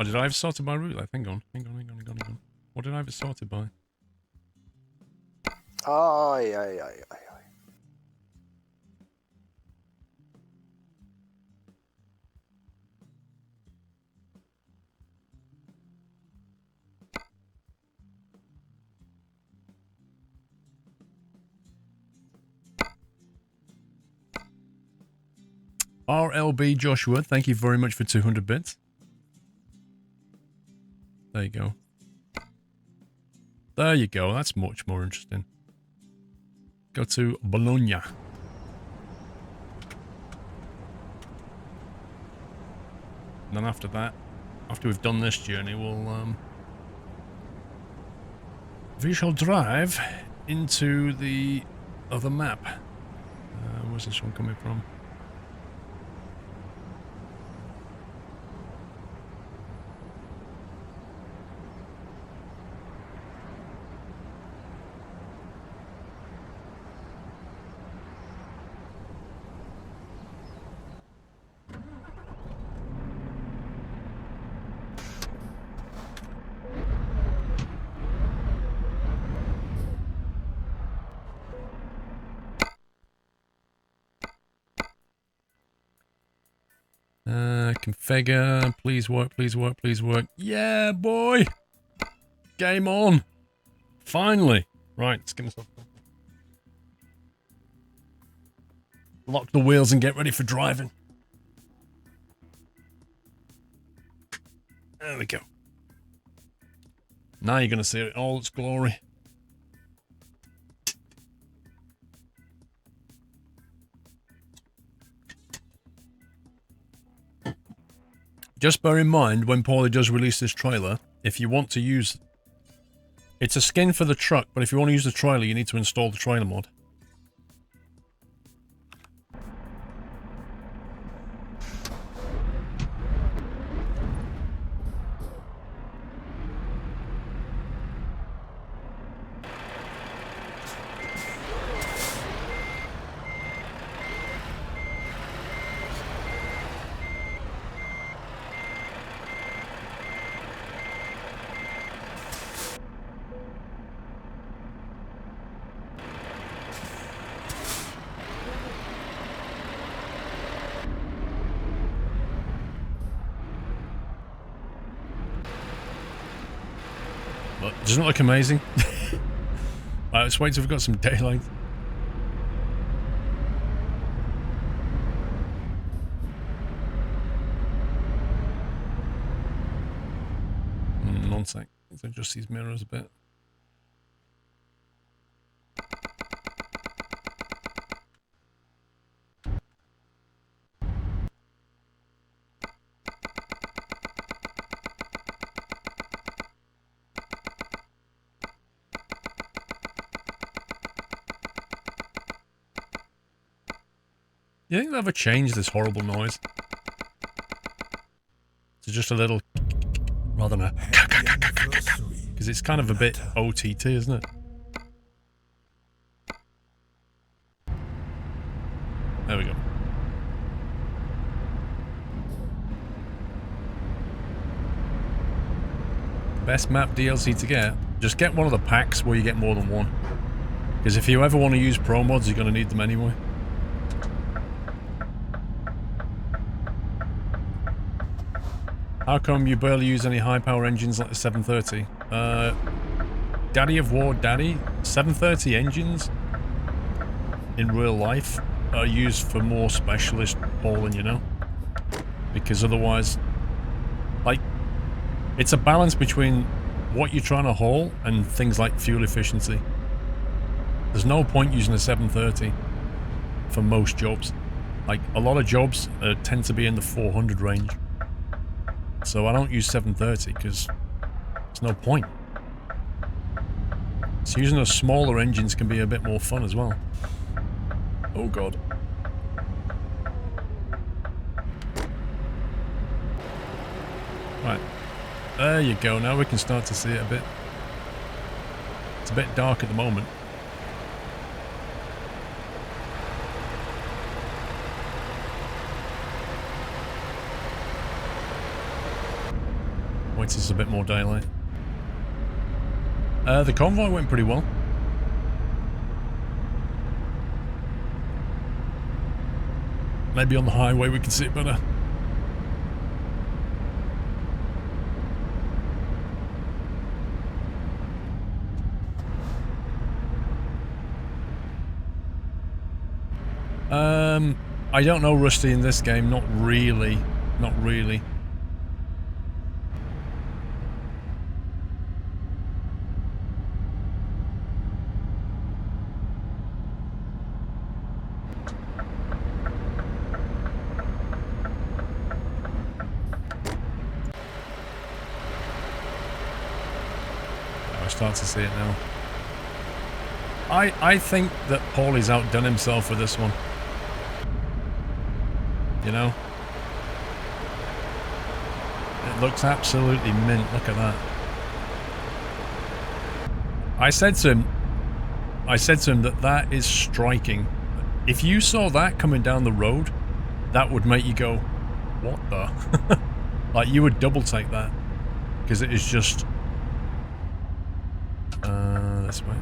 Oh, did I have it sorted by route? Like, hang on. What did I have it sorted by? Aye, aye, aye, aye. RLB Joshua, thank you very much for 200 bits. There you go. There you go. That's much more interesting. Go to Bologna. And then after that, after we've done this journey, we shall drive into the other map. Where's this one coming from? Configure, please work, please work, please work. Yeah, boy! Game on! Finally! Right, let's get myself lock the wheels and get ready for driving. There we go. Now you're going to see it in all its glory. Just bear in mind, when Paulie does release this trailer, if you want to use... It's a skin for the truck, but if you want to use the trailer, you need to install the trailer mod. Doesn't it look amazing? Right, let's wait till we've got some daylight. One sec. Let's adjust these mirrors a bit. You think they'll ever change this horrible noise to just a little, rather than a because it's kind of a bit OTT, isn't it? There we go. Best map DLC to get? Just get one of the packs where you get more than one. Because if you ever want to use pro mods, you're going to need them anyway. How come you barely use any high power engines like the 730? Daddy of War Daddy, 730 engines in real life are used for more specialist hauling, you know? Because otherwise, like, it's a balance between what you're trying to haul and things like fuel efficiency. There's no point using a 730 for most jobs. Like, a lot of jobs tend to be in the 400 range. So I don't use 730 because there's no point. So using those smaller engines can be a bit more fun as well. Oh god. Right. There you go. Now we can start to see it a bit. It's a bit dark at the moment. Wait till there's a bit more daylight. The convoy went pretty well. Maybe on the highway we can see it better. I don't know Rusty in this game, not really. Not really. I start to see it now. I think that Paulie's outdone himself with this one. You know? It looks absolutely mint. Look at that. I said to him that that is striking. If you saw that coming down the road, that would make you go, what the? Like, you would double take that. Because it is just... this way.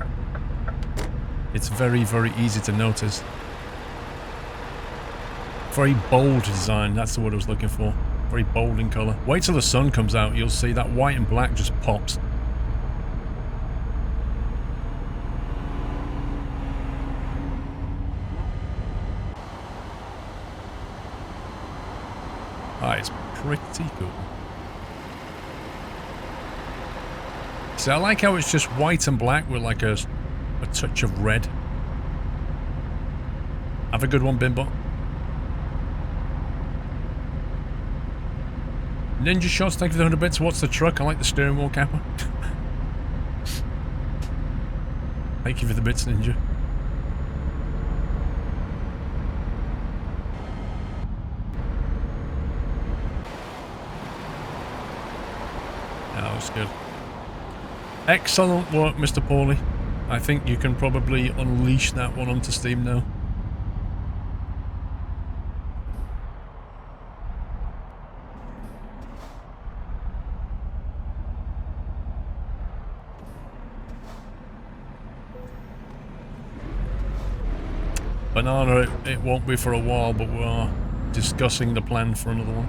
It's very, very easy to notice. Very bold design, that's the word I was looking for. Very bold in colour. Wait till the sun comes out, you'll see that white and black just pops. Ah, it's pretty cool. See, I like how it's just white and black with like a touch of red. Have a good one, Bimbo. Ninja Shots, thank you for the 100 bits. What's the truck? I like the steering wheel capper. Thank you for the bits, Ninja. Yeah, that was good. Excellent work, Mr. Paulie. I think you can probably unleash that one onto Steam now. Banana, it won't be for a while, but we're discussing the plan for another one.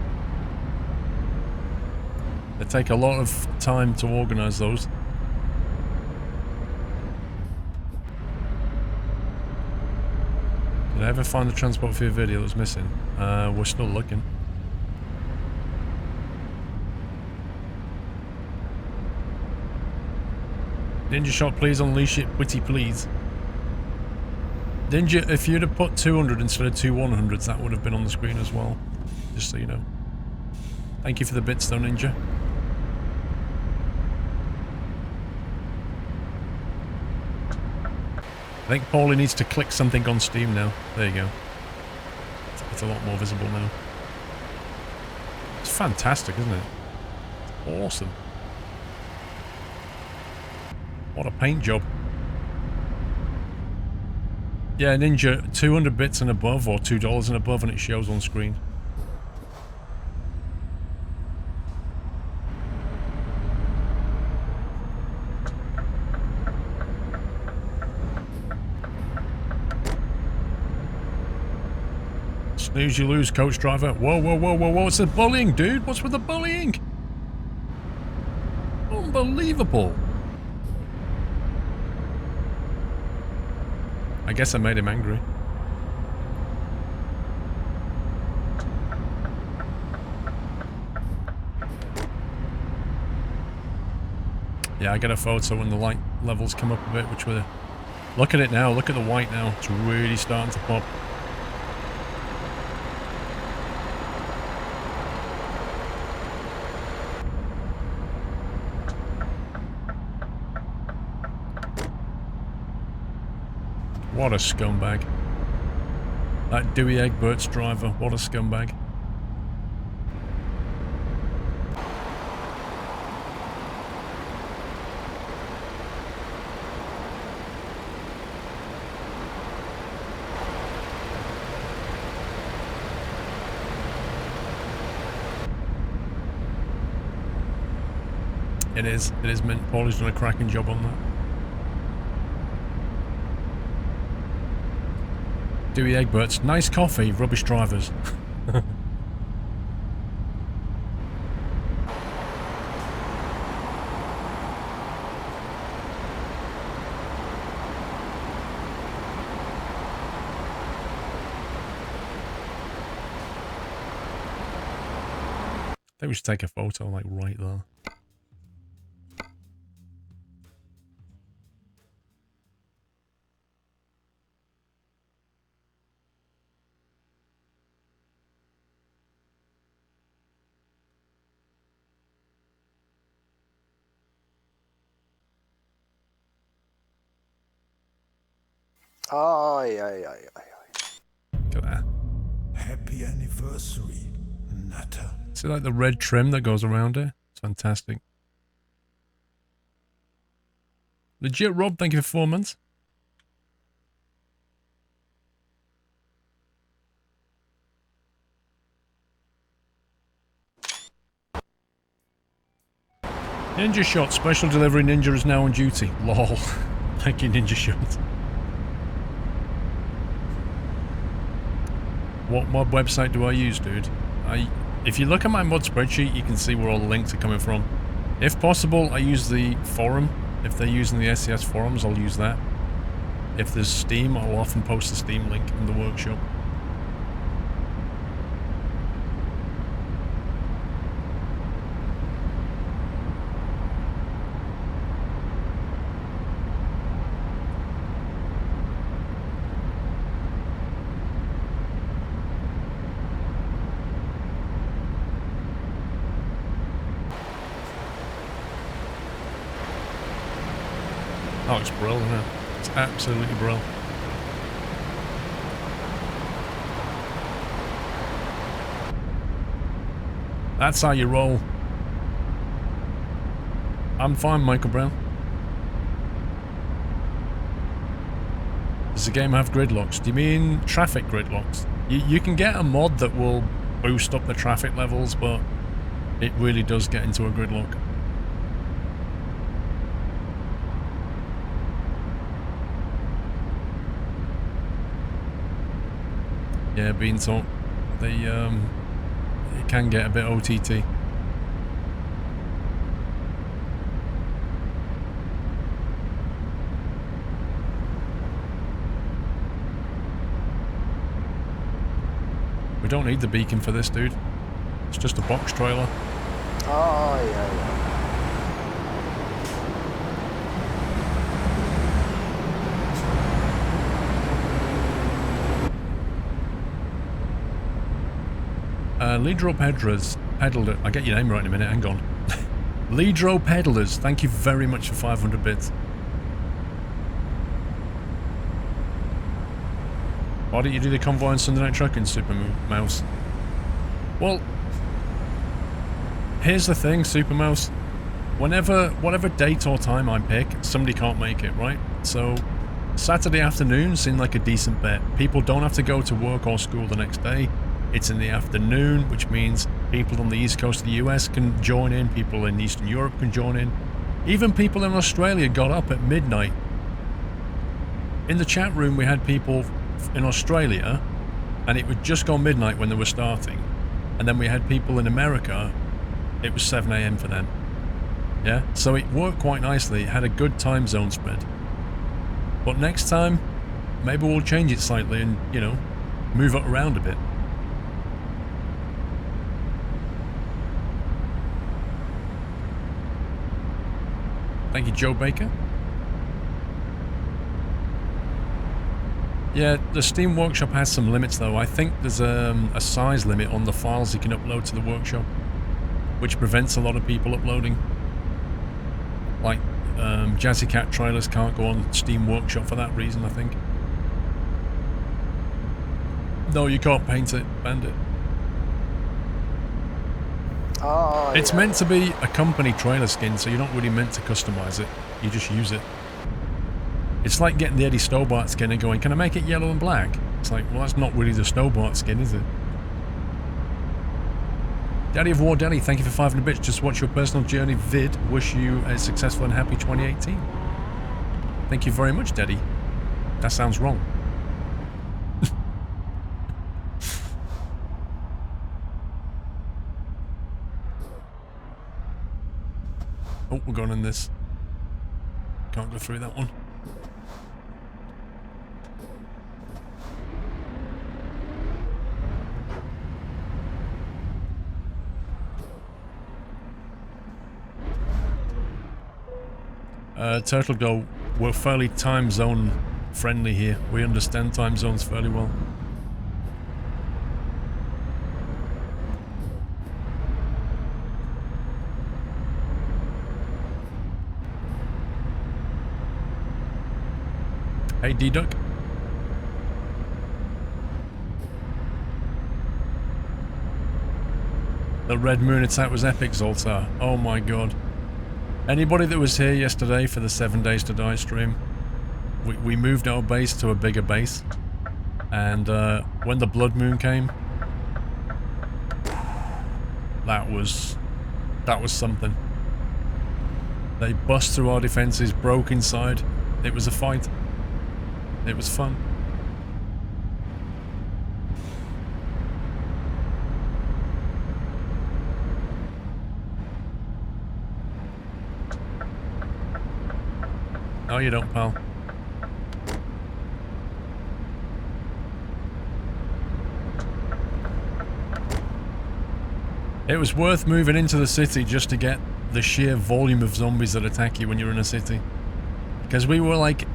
They take a lot of time to organise those. Did I ever find the transport for your video that was missing? We're still looking. Ninja Shot, please unleash it, witty please. Ninja, if you'd have put 200 instead of two 100s, that would have been on the screen as well. Just so you know. Thank you for the bits though, Ninja. I think Paulie needs to click something on Steam now. There you go. It's a lot more visible now. It's fantastic, isn't it? It's awesome. What a paint job. Yeah, Ninja, 200 bits and above, or $2 and above, and it shows on screen. Snooze you lose, coach driver. Whoa, whoa, whoa, whoa, whoa, it's the bullying, dude. What's with the bullying? Unbelievable. I guess I made him angry. Yeah, I get a photo when the light levels come up a bit, which we're... Look at it now, look at the white now. It's really starting to pop. What a scumbag. That Dewey Egbert's driver, what a scumbag. It is. It is mint. Paul has done a cracking job on that. Dewey Egberts. Nice coffee, rubbish drivers. I think we should take a photo, like, right there. Aye, aye, aye, aye. Look at that. Happy anniversary, Nutter. See, like, the red trim that goes around it? It's fantastic. Legit, Rob, thank you for 4 months. Ninja Shot, special delivery ninja is now on duty. Lol. Thank you, Ninja Shot. What mod website do I use, dude? If you look at my mod spreadsheet, you can see where all the links are coming from. If possible, I use the forum. If they're using the SCS forums, I'll use that. If there's Steam, I'll often post the Steam link in the workshop. Oh, it's brilliant, isn't it? It's absolutely brilliant. That's how you roll. I'm fine, Michael Brown. Does the game have gridlocks? Do you mean traffic gridlocks? You can get a mod that will boost up the traffic levels, but it really does get into a gridlock. Yeah, Bean Talk. It can get a bit OTT. We don't need the beacon for this, dude. It's just a box trailer. Aye, aye, aye. Lidro Pedras, Pedaled. I'll get your name right in a minute, hang on. Lidro Peddlers, thank you very much for 500 bits. Why don't you do the convoy on Sunday Night Trucking, Super Mouse? Well, here's the thing, Super Mouse. Whatever date or time I pick, somebody can't make it, right? So, Saturday afternoon seemed like a decent bet. People don't have to go to work or school the next day. It's in the afternoon, which means people on the east coast of the US can join in, people in Eastern Europe can join in. Even people in Australia got up at midnight. In the chat room we had people in Australia, and it would just go midnight when they were starting. And then we had people in America, it was 7 AM for them. Yeah, so it worked quite nicely, it had a good time zone spread. But next time, maybe we'll change it slightly and, you know, move it around a bit. Thank you, Joe Baker. Yeah, the Steam Workshop has some limits though. I think there's a size limit on the files you can upload to the workshop, which prevents a lot of people uploading. Like, Jazzy Cat trailers can't go on Steam Workshop for that reason, I think. No, you can't paint it, Bandit. Oh, It's meant to be a company trailer skin, so you're not really meant to customize it. You just use it. It's like getting the Eddie Stobart skin and going, can I make it yellow and black? It's like, well, that's not really the Stobart skin, is it? Daddy of War Daddy, thank you for 500 bits. Just watch your personal journey vid. Wish you a successful and happy 2018. Thank you very much, Daddy. That sounds wrong. Oh, we're going in this. Can't go through that one. Turtle Go, we're fairly time zone friendly here. We understand time zones fairly well. Hey, D-Duck. The Red Moon attack was epic, Zoltar. Oh my god. Anybody that was here yesterday for the 7 Days to Die stream, we moved our base to a bigger base, and when the Blood Moon came, that was something. They bust through our defenses, broke inside. It was a fight. It was fun. No, you don't, pal. It was worth moving into the city just to get the sheer volume of zombies that attack you when you're in a city. Because we were like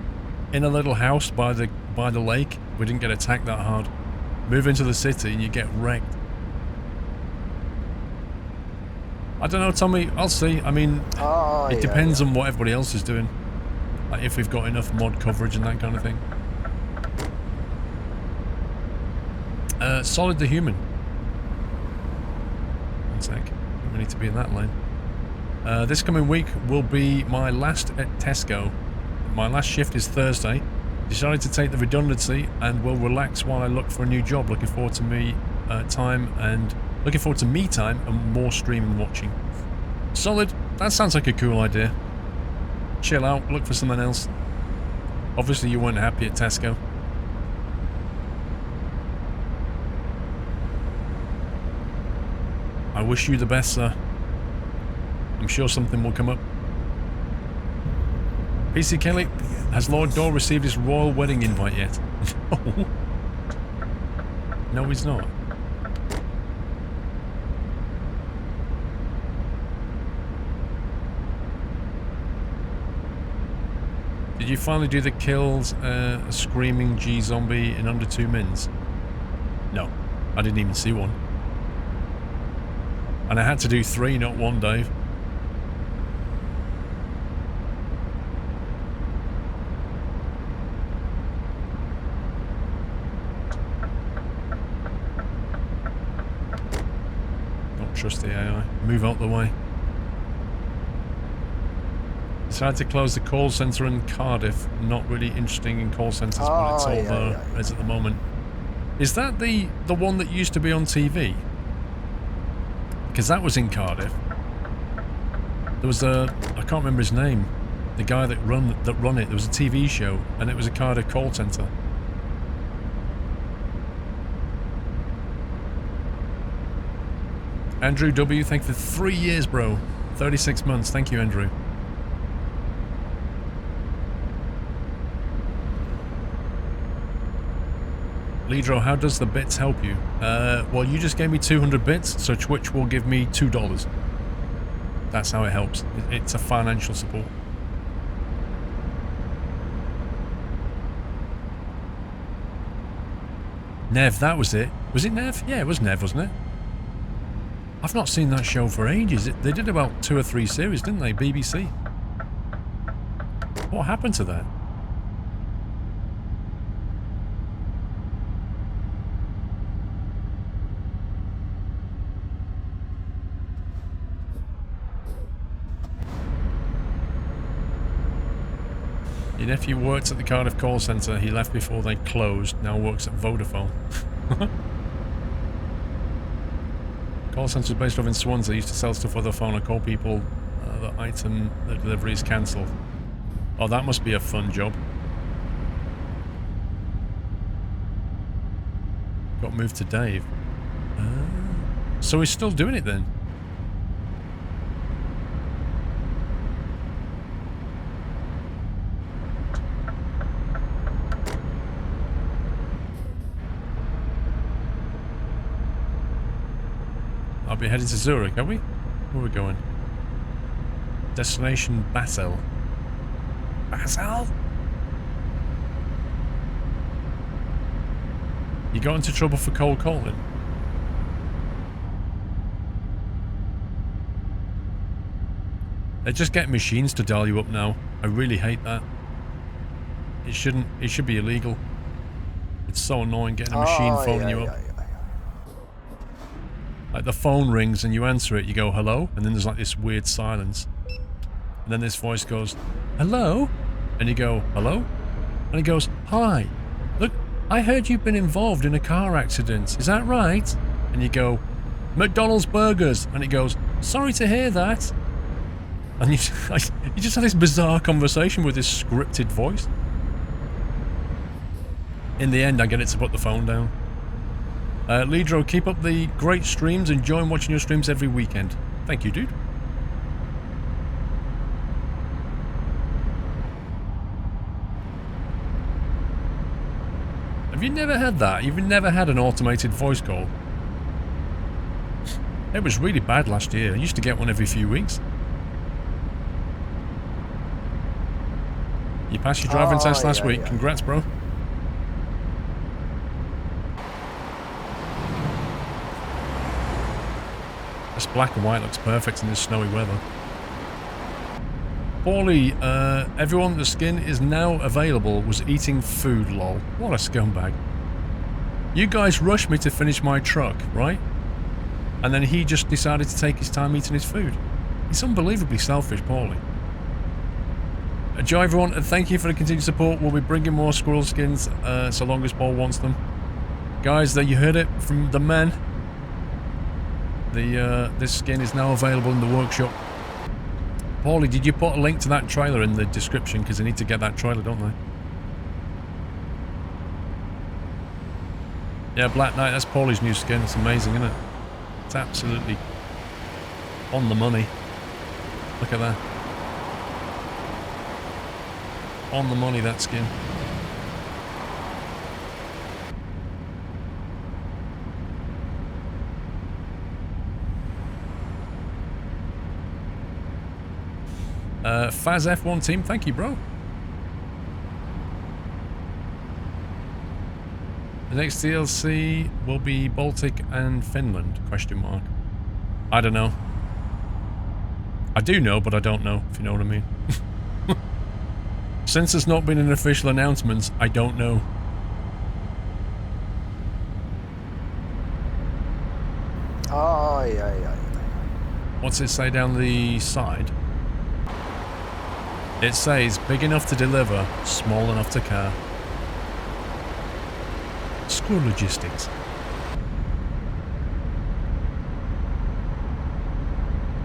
in a little house by the lake. We didn't get attacked that hard. Move into the city and you get wrecked. I don't know, Tommy. I'll see. I mean, it depends on what everybody else is doing. Like if we've got enough mod coverage and that kind of thing. Solid the Human. One sec. We need to be in that lane. This coming week will be my last at Tesco. My last shift is Thursday. Decided to take the redundancy and will relax while I look for a new job. Looking forward to me time and more streaming watching. Solid. That sounds like a cool idea. Chill out, look for something else. Obviously you weren't happy at Tesco. I wish you the best, sir. I'm sure something will come up. PC Kelly, has Lord Dor received his royal wedding invite yet? No. No, he's not. Did you finally do the kills a screaming G zombie in under 2 mins? No, I didn't even see one. And I had to do 3, not 1, Dave. Don't trust the AI. Move out the way. Decided to close the call centre in Cardiff. Not really interesting in call centres, but it's all there as at the moment. Is that the one that used to be on TV? Because that was in Cardiff. There was I can't remember his name. The guy that run it. There was a TV show, and it was a Cardiff call centre. Andrew W, thank you for 3 years, bro. 36 months. Thank you, Andrew. Lidro, how does the bits help you? Well, you just gave me 200 bits, so Twitch will give me $2. That's how it helps. It's a financial support. Nev, that was it. Was it Nev? Yeah, it was Nev, wasn't it? I've not seen that show for ages. They did about 2 or 3 series, didn't they? BBC. What happened to that? Your nephew worked at the Cardiff call centre. He left before they closed. Now works at Vodafone. Call centre is based off in Swansea. Used to sell stuff over the phone. I call people, the delivery is cancelled. Oh, that must be a fun job. Got moved to Dave. So he's still doing it then? I'll be heading to Zurich, are we? Where are we going? Destination Basel. Basel? You got into trouble for cold calling? They just get machines to dial you up now. I really hate that. It shouldn't. It should be illegal. It's so annoying getting a machine phoning you up. Like the phone rings and you answer it, you go hello, and then there's like this weird silence. And then this voice goes, hello? And you go, hello? And it goes, hi. Look, I heard you've been involved in a car accident. Is that right? And you go, McDonald's burgers. And it goes, sorry to hear that. And you just have this bizarre conversation with this scripted voice. In the end, I get it to put the phone down. Lidro, keep up the great streams. Enjoying watching your streams every weekend. Thank you, dude. Have you never had that? You've never had an automated voice call? It was really bad last year. I used to get one every few weeks. You passed your driving test last week. Congrats, bro. This black and white looks perfect in this snowy weather. Paulie, everyone, the skin is now available, was eating food, lol. What a scumbag. You guys rushed me to finish my truck, right? And then he just decided to take his time eating his food. He's unbelievably selfish, Paulie. Joe, everyone, and thank you for the continued support. We'll be bringing more squirrel skins so long as Paul wants them. Guys, there you heard it from the man. This skin is now available in the workshop. Paulie, did you put a link to that trailer in the description? Because they need to get that trailer, don't they? Yeah, Black Knight, that's Paulie's new skin. It's amazing, isn't it? It's absolutely on the money. Look at that. On the money, that skin. Faz F1 team, thank you, bro. The next DLC will be Baltic and Finland, question mark. I don't know. I do know, but I don't know, if you know what I mean. Since there's not been an official announcement, I don't know. Oh, yeah. What's it say down the side? It says, big enough to deliver, small enough to care. Squirrel logistics.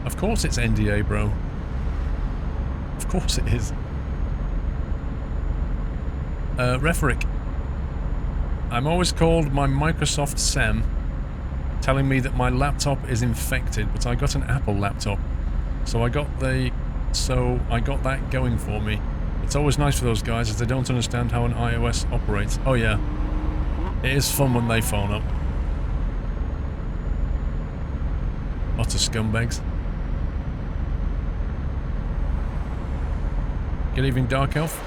Of course it's NDA, bro. Of course it is. Referic. I'm always called my Microsoft SEM, telling me that my laptop is infected, but I got an Apple laptop. So I got that going for me. It's always nice for those guys as they don't understand how an iOS operates. Oh yeah. It is fun when they phone up. Lots of scumbags. Good evening, Dark Elf.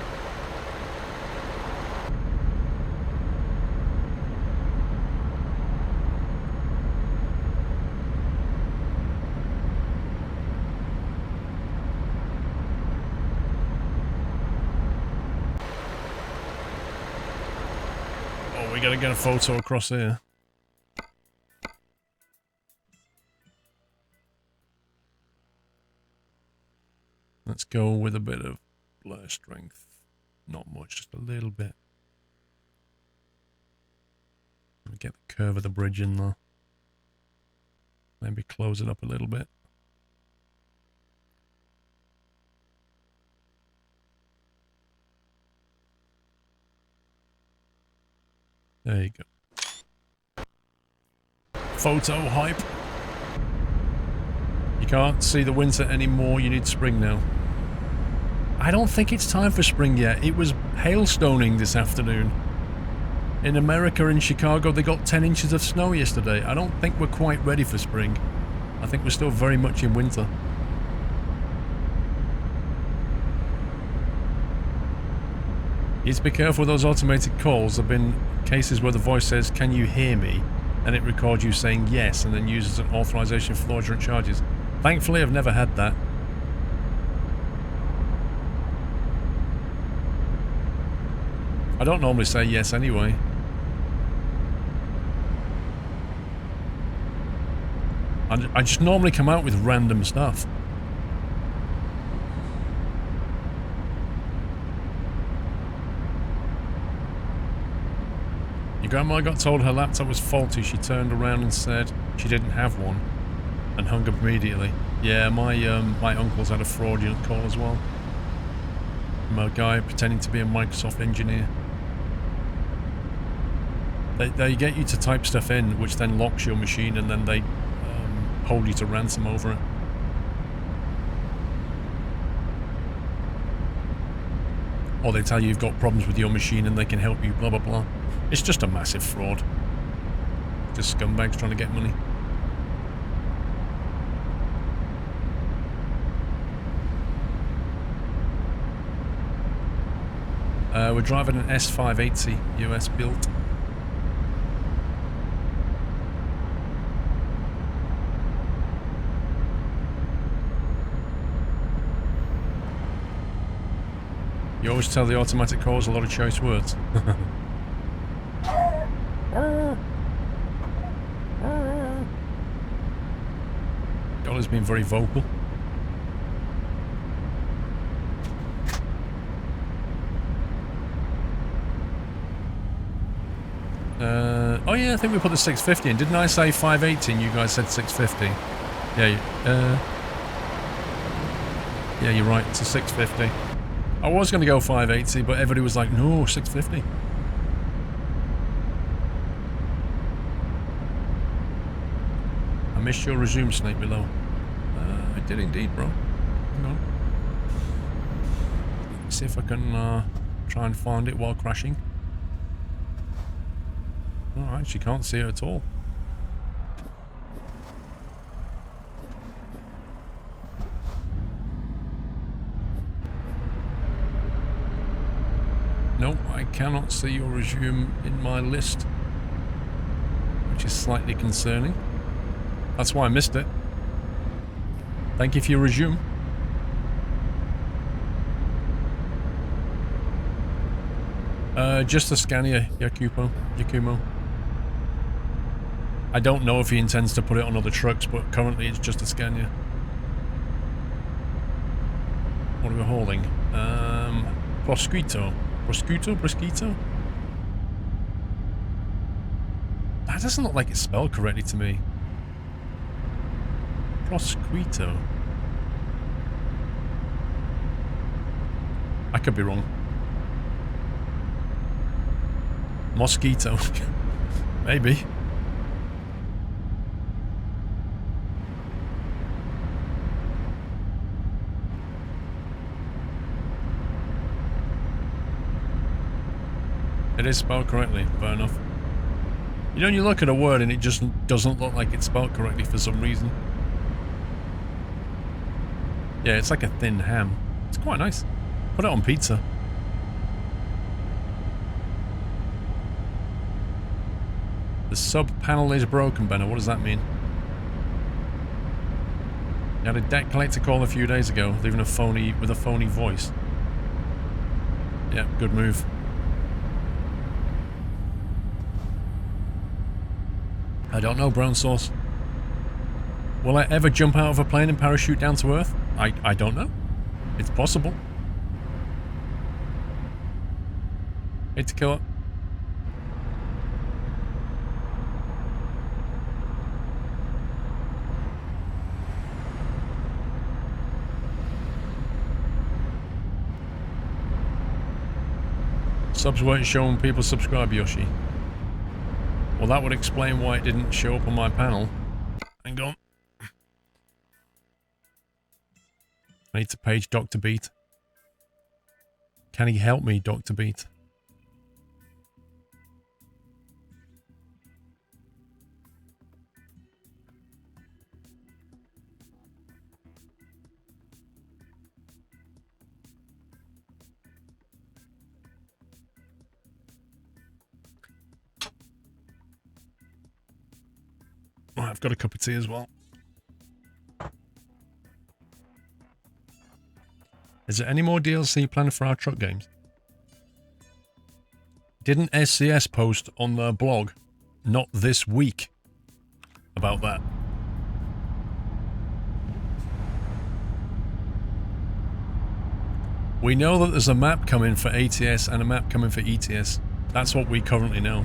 We gotta get a photo across here. Let's go with a bit of blur strength. Not much, just a little bit. Get the curve of the bridge in there. Maybe close it up a little bit. There you go. Photo hype. You can't see the winter anymore. You need spring now. I don't think it's time for spring yet. It was hailstoning this afternoon. In America, in Chicago, they got 10 inches of snow yesterday. I don't think we're quite ready for spring. I think we're still very much in winter. You need to be careful with those automated calls. There have been cases where the voice says, "Can you hear me?" and it records you saying yes and then uses an authorization for fraudulent charges. Thankfully, I've never had that. I don't normally say yes anyway. I just normally come out with random stuff. Your grandma got told her laptop was faulty. She turned around and said she didn't have one and hung up immediately. Yeah, my uncle's had a fraudulent call as well. From a guy pretending to be a Microsoft engineer. They get you to type stuff in, which then locks your machine, and then they hold you to ransom over it. Or they tell you you've got problems with your machine and they can help you, blah blah blah. It's just a massive fraud. Just scumbags trying to get money. We're driving an S580 US built. You always tell the automatic calls a lot of choice words. Dolly's been very vocal. Oh yeah, I think we put the 650 in. Didn't I say 580 and you guys said 650? Yeah, yeah, you're right, it's a 650. I was going to go 580, but everybody was like, no, 650. I missed your resume snake below. I did indeed, bro. Hang on. Let's see if I can try and find it while crashing. Alright, she can't see it at all. Nope, I cannot see your resume in my list, which is slightly concerning. That's why I missed it. Thank you for your resume. Just a Scania, Yakumo. I don't know if he intends to put it on other trucks, but currently it's just a Scania. What are we hauling? Prosciutto. That doesn't look like it's spelled correctly to me. Prosciutto. I could be wrong. Mosquito. Maybe. It is spelled correctly, fair enough. You know, you look at a word and it just doesn't look like it's spelled correctly for some reason. Yeah, it's like a thin ham. It's quite nice. Put it on pizza. The sub panel is broken, Benno. What does that mean? You had a debt collector call a few days ago, leaving a phony voice. Yeah, good move. I don't know, brown sauce. Will I ever jump out of a plane and parachute down to Earth? I don't know. It's possible. Hate to kill it. Subs weren't showing people subscribe, Yoshi. Well, that would explain why it didn't show up on my panel. Hang on. I need to page Dr. Beat. Can he help me, Dr. Beat? Right, I've got a cup of tea as well. Is there any more DLC planned for our truck games? Didn't SCS post on their blog, not this week, about that? We know that there's a map coming for ATS and a map coming for ETS. That's what we currently know.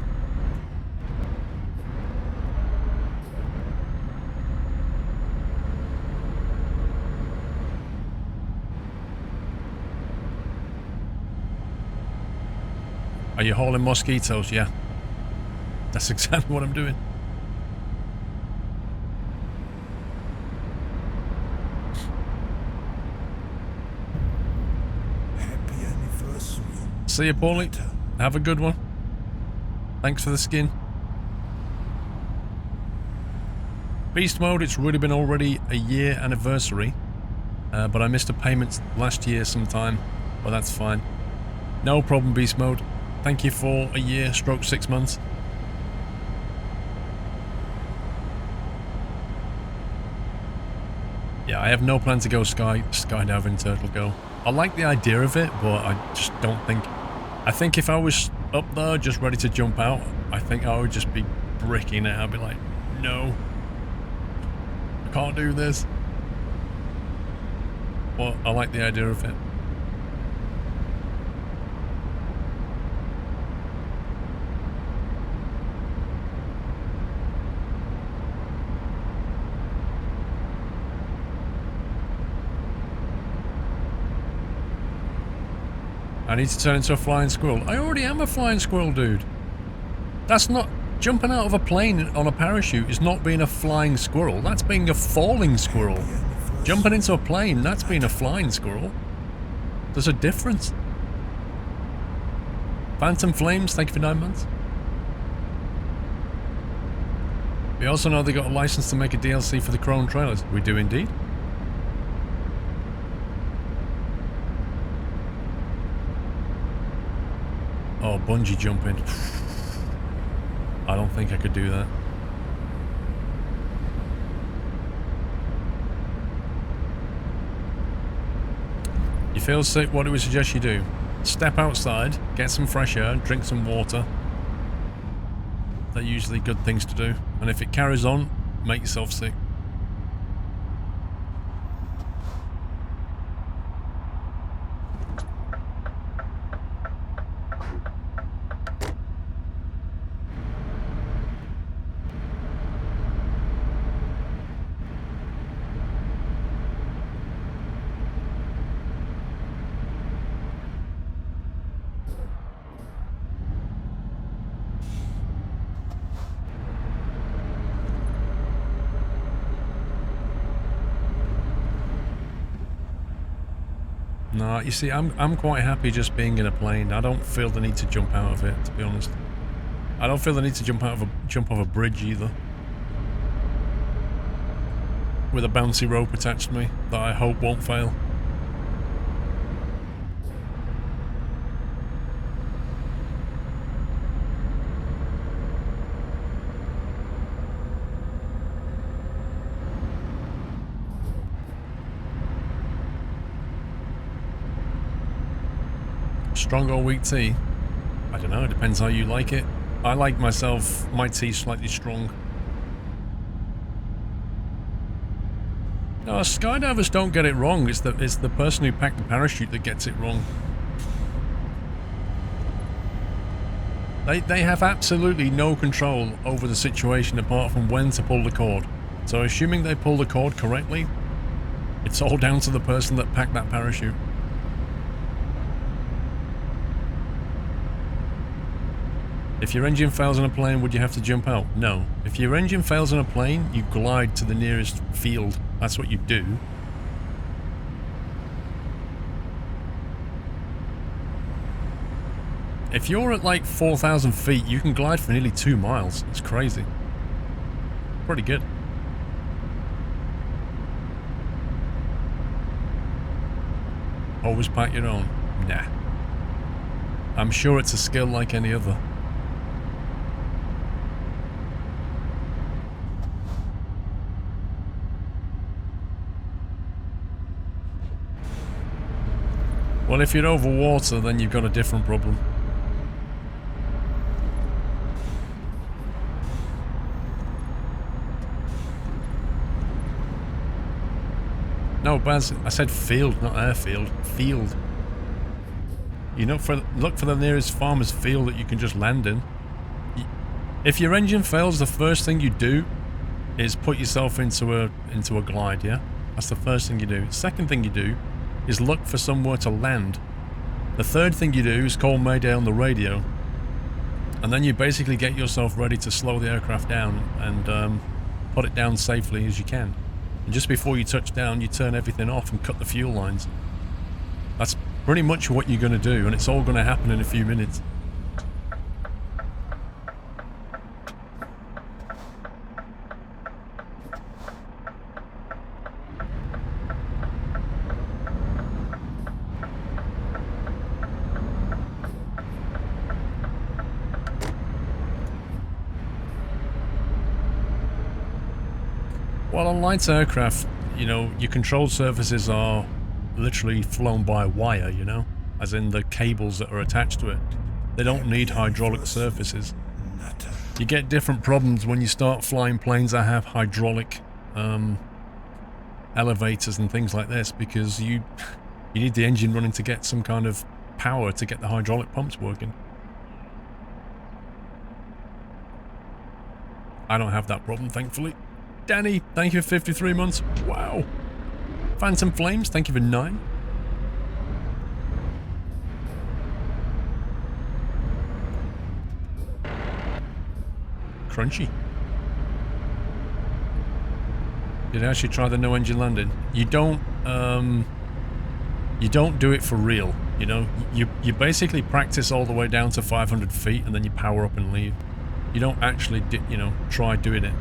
Are you hauling mosquitoes? Yeah. That's exactly what I'm doing. Happy anniversary. See you, Paulie. Have a good one. Thanks for the skin. Beast mode, it's really been already a year anniversary. But I missed a payment last year sometime. But that's fine. No problem, Beast mode. Thank you for a year, stroke 6 months. Yeah, I have no plan to go skydiving Turtle Go. I like the idea of it, but I just don't think... I think if I was up there just ready to jump out, I think I would just be bricking it. I'd be like, no. I can't do this. But I like the idea of it. I need to turn into a flying squirrel. I already am a flying squirrel, dude. That's not... Jumping out of a plane on a parachute is not being a flying squirrel. That's being a falling squirrel. Jumping into a plane, that's being a flying squirrel. There's a difference. Phantom Flames, thank you for 9 months. We also know they got a license to make a DLC for the Chrome trailers. We do indeed. Oh, bungee jumping. I don't think I could do that. You feel sick? What do we suggest you do? Step outside, get some fresh air, drink some water. They're usually good things to do. And if it carries on, make yourself sick. No, you see, I'm quite happy just being in a plane. I don't feel the need to jump out of it, to be honest. I don't feel the need to jump off a bridge either. With a bouncy rope attached to me that I hope won't fail. Strong or weak tea? I don't know, it depends how you like it. I like my tea slightly strong. No, skydivers don't get it wrong, it's the person who packed the parachute that gets it wrong. They have absolutely no control over the situation apart from when to pull the cord. So assuming they pull the cord correctly, it's all down to the person that packed that parachute. If your engine fails on a plane, would you have to jump out? No. If your engine fails on a plane, you glide to the nearest field. That's what you do. If you're at like 4,000 feet, you can glide for nearly 2 miles. It's crazy. Pretty good. Always pack your own. Nah. I'm sure it's a skill like any other. Well, if you're over water, then you've got a different problem. No, Baz, I said field, not airfield. Field. You know, look for the nearest farmer's field that you can just land in. If your engine fails, the first thing you do is put yourself into a glide, yeah? That's the first thing you do. Second thing you do is look for somewhere to land. The third thing you do is call Mayday on the radio. And then you basically get yourself ready to slow the aircraft down and put it down safely as you can. And just before you touch down, you turn everything off and cut the fuel lines. That's pretty much what you're going to do, and it's all going to happen in a few minutes. Well, on light aircraft, you know, your control surfaces are literally flown by wire, you know? As in the cables that are attached to it. They don't need hydraulic surfaces. You get different problems when you start flying planes that have hydraulic elevators and things like this, because you need the engine running to get some kind of power to get the hydraulic pumps working. I don't have that problem, thankfully. Danny, thank you for 53 months. Wow. Phantom Flames, thank you for 9. Crunchy. Did I actually try the no engine landing? You don't do it for real, you know? You basically practice all the way down to 500 feet and then you power up and leave. You don't actually, you know, try doing it.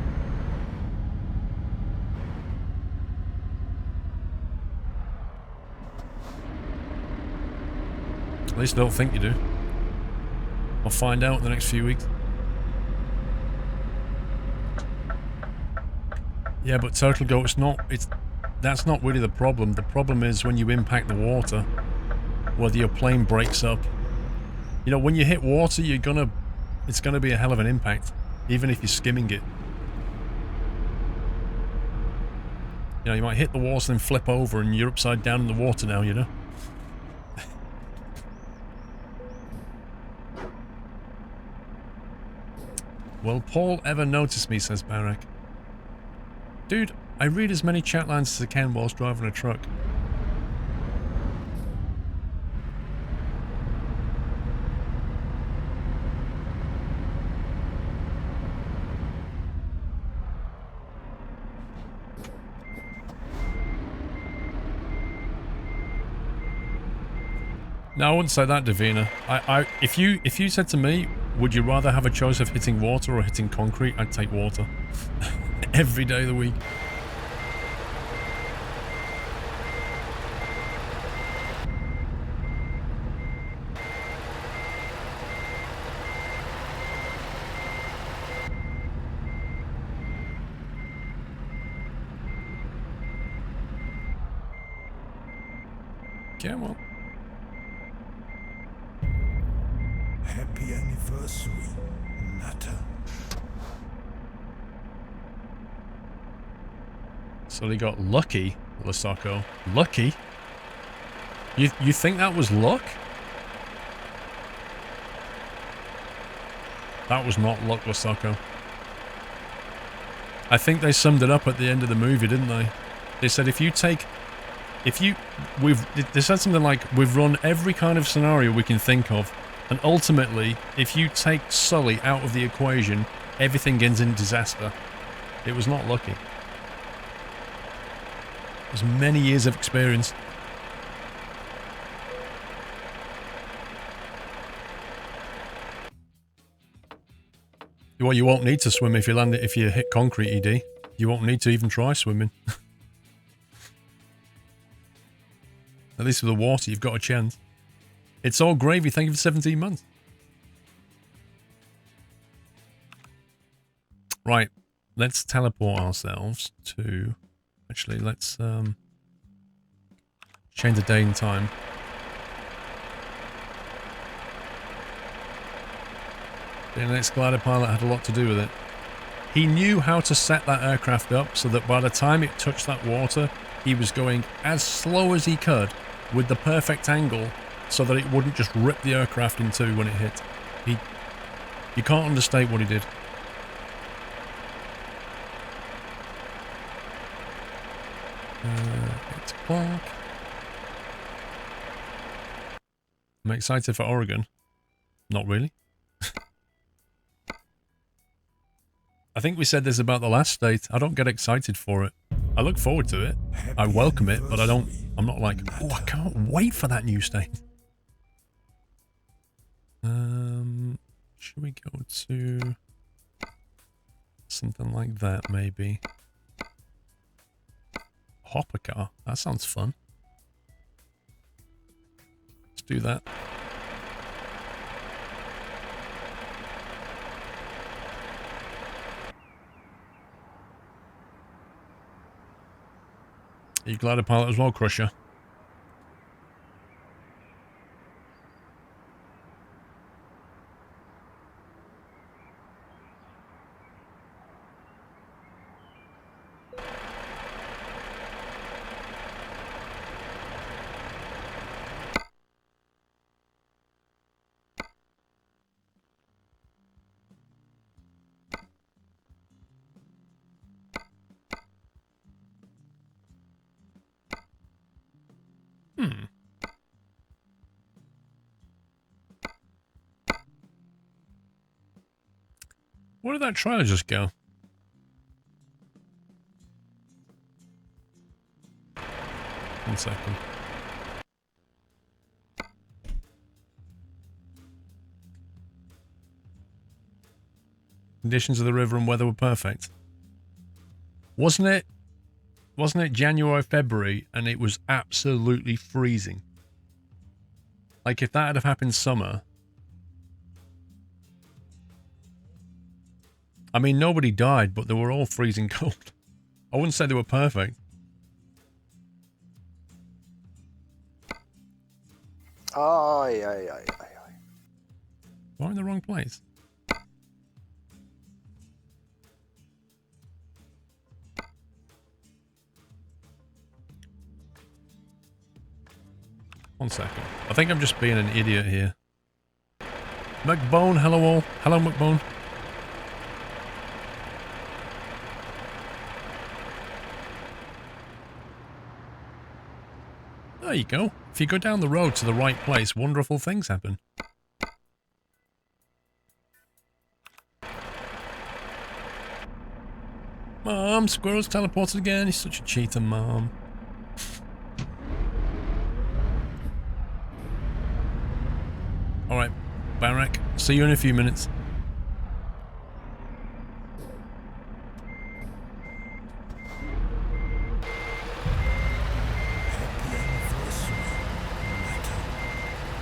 At least I don't think you do. I'll find out in the next few weeks. Yeah, but Turtle Go, that's not really the problem. The problem is when you impact the water, whether your plane breaks up. You know, when you hit water, it's gonna be a hell of an impact, even if you're skimming it. You know, you might hit the water and flip over and you're upside down in the water now, you know? Will Paul ever notice me, says Barak. Dude, I read as many chat lines as I can whilst driving a truck. No, I wouldn't say that, Davina. If you said to me, would you rather have a choice of hitting water or hitting concrete, I'd take water. Every day of the week. Come on. Happy anniversary, Nutter. So they got lucky, Lasako. Lucky? You think that was luck? That was not luck, Lasako. I think they summed it up at the end of the movie, didn't they? They said they said something like, we've run every kind of scenario we can think of, And ultimately, if you take Sully out of the equation, everything ends in disaster. It was not lucky. It was many years of experience. Well, you won't need to swim if you land it, if you hit concrete, ED. You won't need to even try swimming. At least with the water, you've got a chance. It's all gravy. Thank you for 17 months. Right. Let's teleport ourselves to... Actually, let's change the day and time. The next glider pilot had a lot to do with it. He knew how to set that aircraft up so that by the time it touched that water, he was going as slow as he could with the perfect angle so that it wouldn't just rip the aircraft in two when it hit. You can't understate what he did. It's o'clock. I'm excited for Oregon. Not really. I think we said this about the last state. I don't get excited for it. I look forward to it. I welcome it, but I'm not like, oh, I can't wait for that new state. Should we go to something like that, maybe? Hopper car. That sounds fun. Let's do that. Are you glider pilot as well, Crusher? Where did that trailer just go? One second. Conditions of the river and weather were perfect. Wasn't it January, February, and it was absolutely freezing? Like, if that had have happened summer... I mean, nobody died, but they were all freezing cold. I wouldn't say they were perfect. Aye. We're in the wrong place. One second. I think I'm just being an idiot here. McBone, hello all. Hello, McBone. There you go. If you go down the road to the right place, wonderful things happen. Mom, Squirrel's teleported again. He's such a cheater, Mom. Alright, Barak. See you in a few minutes.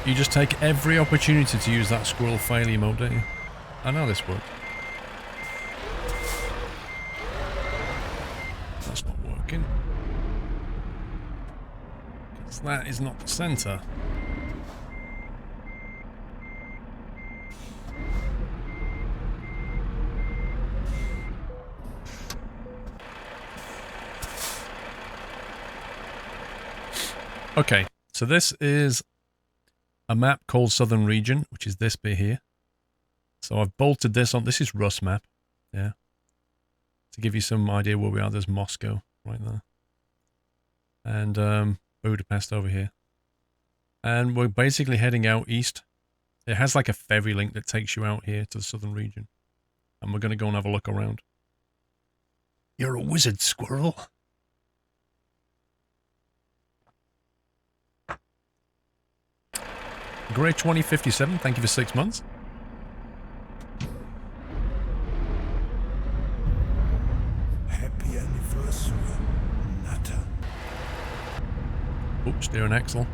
You just take every opportunity to use that squirrel failure mode, don't you? I know this works. That's not working. Because that is not the center. Okay, so this is a map called Southern Region, which is this bit here. So I've bolted this on. This is Rust map, yeah. To give you some idea where we are, there's Moscow right there. And Budapest over here. And we're basically heading out east It has like a ferry link that takes you out here to the southern region. And we're going to go and have a look around. You're a wizard, Squirrel. Grey 2057, thank you for 6 months. Happy anniversary, Nutter. Oops, steering axle.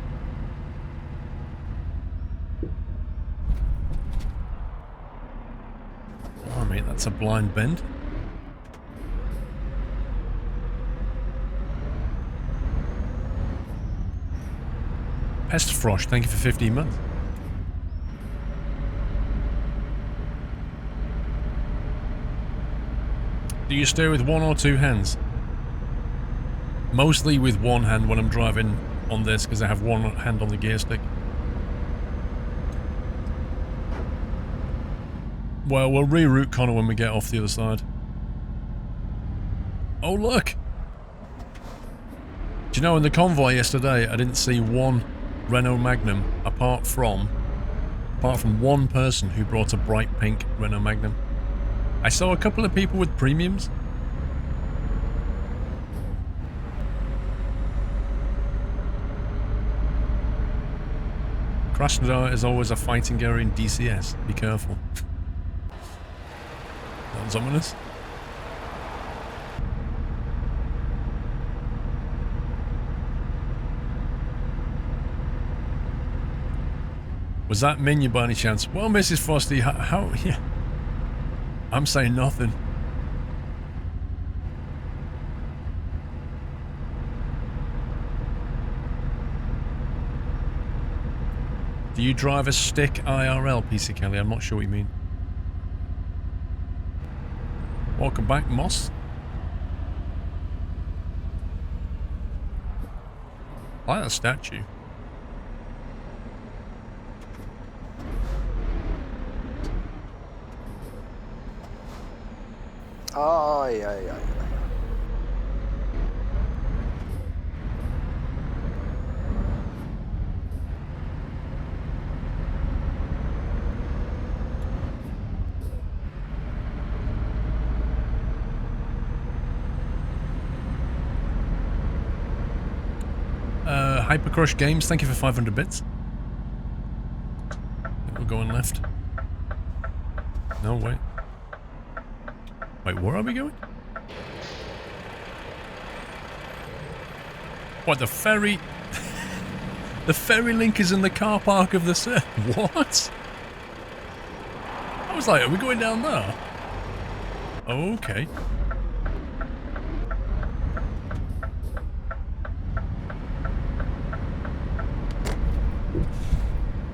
Oh, mate, that's a blind bend. Pest Frosh, thank you for 15 months. Do you steer with one or two hands? Mostly with one hand when I'm driving on this because I have one hand on the gear stick. Well, we'll reroute Connor when we get off the other side. Oh, look! Do you know, in the convoy yesterday, I didn't see one Renault Magnum apart from one person who brought a bright pink Renault Magnum. I saw a couple of people with premiums. Krasnodar is always a fighting area in DCS. Be careful. That was ominous. Was that Minion by any chance? Well, Mrs. Frosty, how yeah. I'm saying nothing. Do you drive a stick IRL, PC Kelly? I'm not sure what you mean. Welcome back, Moss. I like that statue. Aye, aye, aye. Hypercrush Games, thank you for 500 bits. I think we're going left. No, wait. Wait, where are we going? What, the ferry? The ferry link is in the car park of the city. What? I was like, are we going down there? Okay.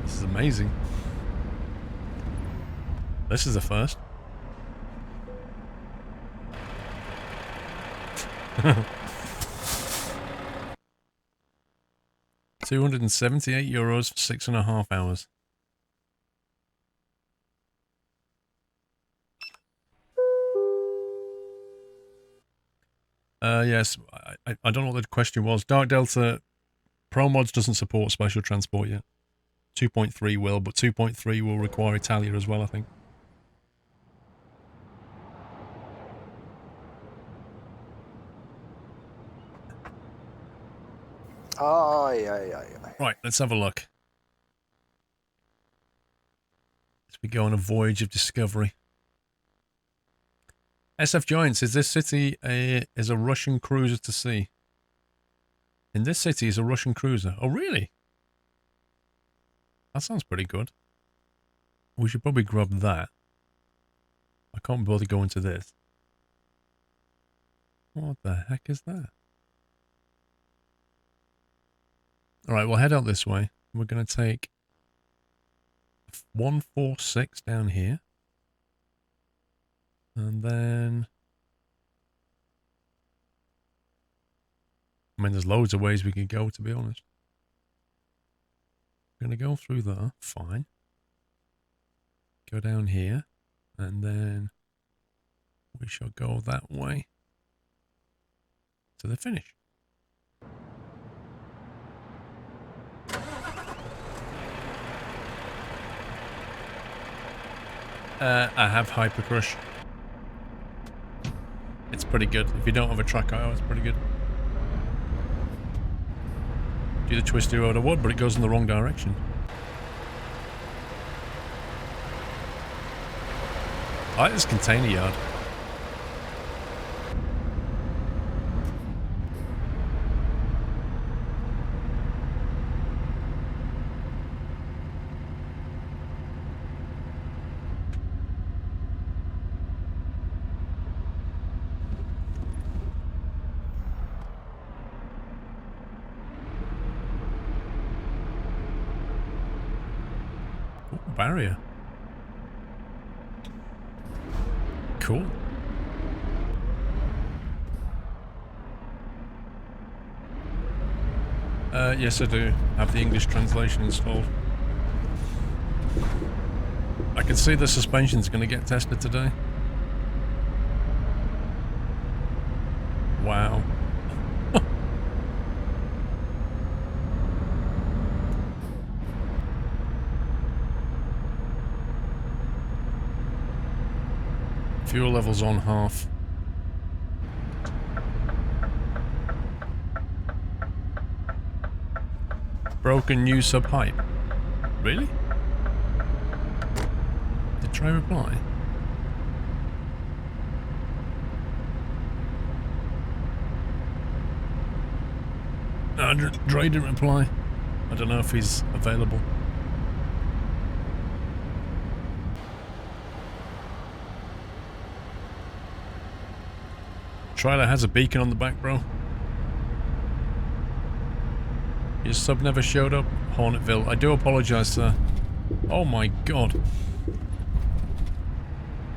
This is amazing. This is the first. 278 € for 6.5 hours. Yes, I don't know what the question was. Dark Delta Pro Mods doesn't support special transport yet. 2.3 will, but 2.3 will require Italia as well, I think. Aye, aye, aye, aye. Right, let's have a look. As we go on a voyage of discovery. SF Giants, is this city is a Russian cruiser to sea? In this city is a Russian cruiser. Oh, really? That sounds pretty good. We should probably grab that. I can't bother going to this. What the heck is that? Alright, we'll head out this way. We're going to take 146 down here. And then... I mean, there's loads of ways we could go, to be honest. We're going to go through there. Fine. Go down here. And then we shall go that way to the finish. I have Hyper Crush. It's pretty good. If you don't have a track IO, it's pretty good. Do the twisty road I would, but it goes in the wrong direction. I like this container yard. Ooh, barrier. Cool. Yes, I do have the English translation installed. I can see the suspension's going to get tested today. Wow. Fuel levels on half. Broken new sub pipe. Really? Did Trey reply? No, Dre didn't reply. I don't know if he's available. Trailer has a beacon on the back, bro. Your sub never showed up? Hornetville. I do apologise, sir. Oh my god.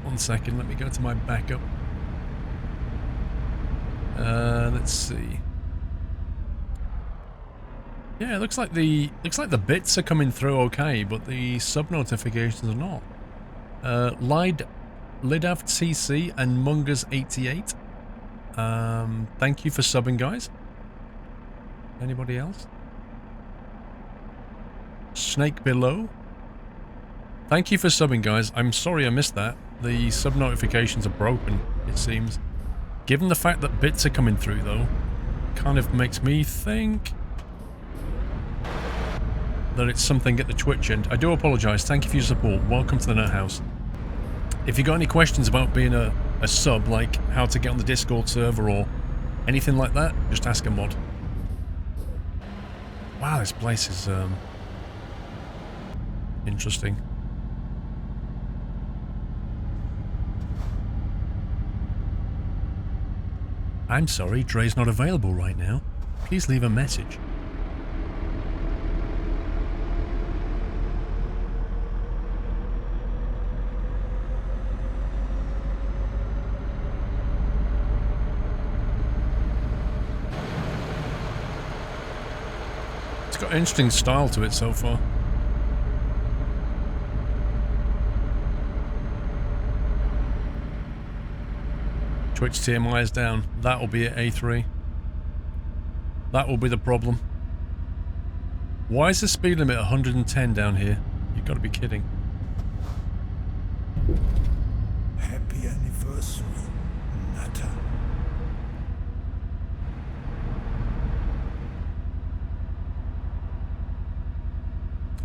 1 second, let me go to my backup. Let's see. Yeah, it looks like the bits are coming through okay, but the sub notifications are not. Lidav TC and Mungers88. Thank you for subbing, guys. Anybody else? Snake Below. Thank you for subbing, guys. I'm sorry I missed that. The sub notifications are broken, it seems. Given the fact that bits are coming through, though, kind of makes me think that it's something at the Twitch end. I do apologise. Thank you for your support. Welcome to the Nut House. If you got any questions about being a sub, like how to get on the Discord server or anything like that, just ask a mod. Wow, this place is interesting. I'm sorry, Dre's not available right now. Please leave a message. It's got an interesting style to it so far. Twitch TMI is down. That will be at A3. That will be the problem. Why is the speed limit 110 down here? You've got to be kidding. Happy anniversary, Nutter.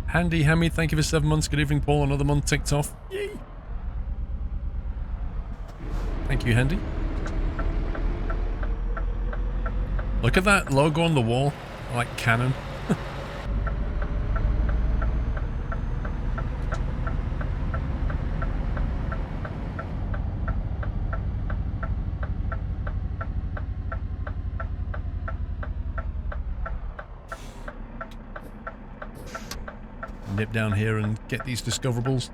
Handy Hammy, thank you for 7 months. Good evening, Paul. Another month ticked off. Yay! Thank you, Handy. Look at that logo on the wall, like cannon. Nip down here and get these discoverables.